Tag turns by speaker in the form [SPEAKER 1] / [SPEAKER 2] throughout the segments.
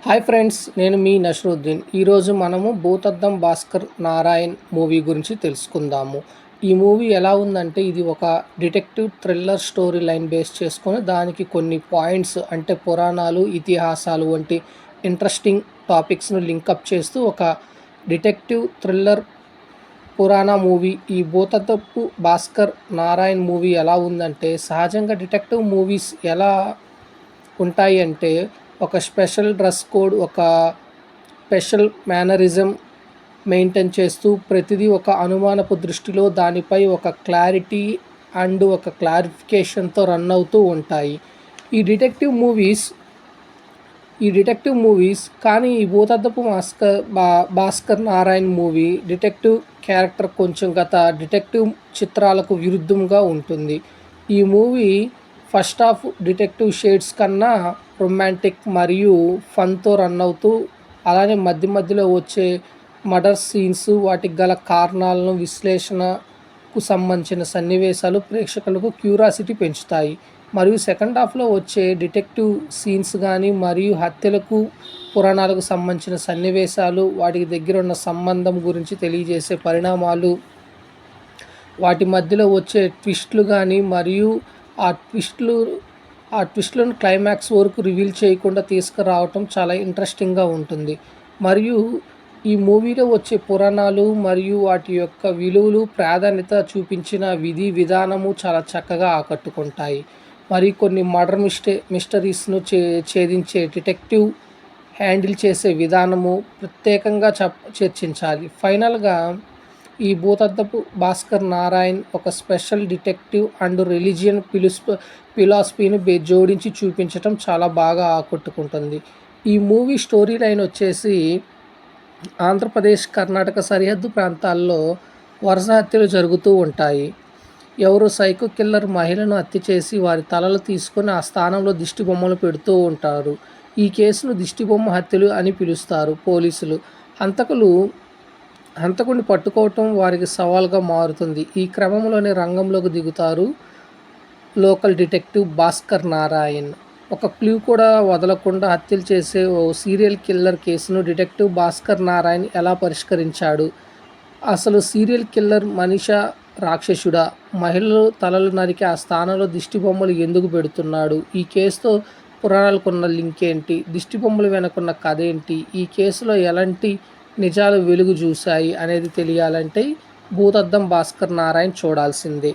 [SPEAKER 1] Hi friends, నేను మీ నషరుద్దీన్. ఈరోజు మనము భూతద్దం భాస్కర్ నారాయణ్ మూవీ గురించి తెలుసుకుందాము. ఈ మూవీ ఎలా ఉందంటే, ఇది ఒక detective thriller story line base చేసుకొని దానికి కొన్ని పాయింట్స్ అంటే పురాణాలు, ఇతిహాసాలు వంటి ఇంట్రెస్టింగ్ టాపిక్స్ను లింకప్ చేస్తూ ఒక డిటెక్టివ్ థ్రిల్లర్ పురాణ మూవీ. ఈ భూతద్దపు భాస్కర్ నారాయణ్ మూవీ ఎలా ఉందంటే, సహజంగా డిటెక్టివ్ మూవీస్ ఎలా ఉంటాయి అంటే, ఒక స్పెషల్ డ్రెస్ కోడ్, ఒక స్పెషల్ మేనరిజం మెయింటైన్ చేస్తూ ప్రతిదీ ఒక అనుమానపు దృష్టిలో దానిపై ఒక క్లారిటీ అండ్ ఒక క్లారిఫికేషన్తో రన్ అవుతూ ఉంటాయి ఈ డిటెక్టివ్ మూవీస్. కానీ ఈ భూతద్దపు Bhaskar Narayan movie detective character కొంచెం గత డిటెక్టివ్ చిత్రాలకు విరుద్ధంగా ఉంటుంది. ఈ movie first half detective shades కన్నా రొమాంటిక్ మరియు ఫన్తో రన్ అవుతూ, అలానే మధ్య మధ్యలో వచ్చే మర్డర్ సీన్స్, వాటికి గల కారణాలను విశ్లేషణకు సంబంధించిన సన్నివేశాలు ప్రేక్షకులకు క్యూరియాసిటీ పెంచుతాయి. మరియు సెకండ్ హాఫ్లో వచ్చే డిటెక్టివ్ సీన్స్ కానీ మరియు హత్యలకు పురాణాలకు సంబంధించిన సన్నివేశాలు, వాటికి దగ్గర ఉన్న సంబంధం గురించి తెలియజేసే పరిణామాలు, వాటి మధ్యలో వచ్చే ట్విస్ట్లు కానీ మరియు ఆ ట్విస్ట్లను క్లైమాక్స్ వరకు రివీల్ చేయకుండా తీసుకురావటం చాలా ఇంట్రెస్టింగ్గా ఉంటుంది. మరియు ఈ మూవీలో వచ్చే పురాణాలు మరియు వాటి యొక్క విలువలు, ప్రాధాన్యత చూపించిన విధి విధానము చాలా చక్కగా ఆకట్టుకుంటాయి. మరి కొన్ని మర్డర్ మిస్టరీస్ను ఛేదించే డిటెక్టివ్ హ్యాండిల్ చేసే విధానము ప్రత్యేకంగా చర్చించాలి. ఫైనల్గా ఈ భూతద్దపు భాస్కర్ నారాయణ్ ఒక స్పెషల్ డిటెక్టివ్ అండ్ రిలీజియన్ ఫిలాసఫీని జోడించి చూపించటం చాలా బాగా ఆకట్టుకుంటుంది. ఈ మూవీ స్టోరీ లైన్ వచ్చేసి, ఆంధ్రప్రదేశ్ కర్ణాటక సరిహద్దు ప్రాంతాల్లో వరుస హత్యలు జరుగుతూ ఉంటాయి. ఎవరో సైకో కిల్లర్ మహిళను హత్య చేసి వారి తలలు తీసుకొని ఆ స్థానంలో దిష్టి బొమ్మలు పెడుతూ ఉంటారు. ఈ కేసును దిష్టిబొమ్మ హత్యలు అని పిలుస్తారు పోలీసులు. హంతకుడిని పట్టుకోవటం వారికి సవాల్గా మారుతుంది. ఈ క్రమంలోనే రంగంలోకి దిగుతారు లోకల్ డిటెక్టివ్ భాస్కర్ నారాయణ్. ఒక క్లూ కూడా వదలకుండా హత్యలు చేసే ఓ సీరియల్ కిల్లర్ కేసును డిటెక్టివ్ భాస్కర్ నారాయణ్ ఎలా పరిష్కరించాడు? అసలు సీరియల్ కిల్లర్ మనిషా, రాక్షసుడా? మహిళలు తలలు నరికి ఆ స్థానంలో దిష్టి బొమ్మలు ఎందుకు పెడుతున్నాడు? ఈ కేసుతో పురాణాలకున్న లింక్ ఏంటి? దిష్టి బొమ్మలు వెనుకున్న కథ ఏంటి? ఈ కేసులో ఎలాంటి నిజాలు వెలుగు చూశాయి అనేది తెలియాలంటే భూతద్దం భాస్కర్ నారాయణ్ చూడాల్సిందే.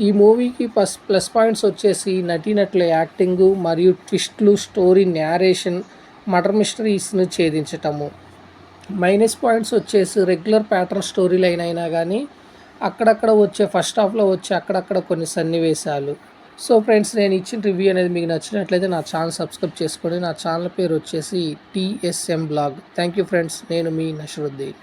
[SPEAKER 1] ఈ మూవీకి ప్లస్ పాయింట్స్ వచ్చేసి నటీనటుల యాక్టింగు మరియు ట్విస్ట్లు, స్టోరీ నేరేషన్, మర్డర్ మిస్టరీస్ను ఛేదించటము. మైనస్ పాయింట్స్ వచ్చేసి రెగ్యులర్ ప్యాటర్న్ స్టోరీ లైన్ అయినా కానీ అక్కడక్కడ వచ్చే ఫస్ట్ హాఫ్లో వచ్చే అక్కడక్కడ కొన్ని సన్నివేశాలు. సో ఫ్రెండ్స్, నేను ఇచ్చిన రివ్యూ అనేది మీకు నచ్చినట్లయితే నా ఛానల్ సబ్స్క్రైబ్ చేసుకోండి. నా ఛానల్ పేరు వచ్చేసి TSM blog. Thank you friends, నేను మీ నషరుద్దీన్.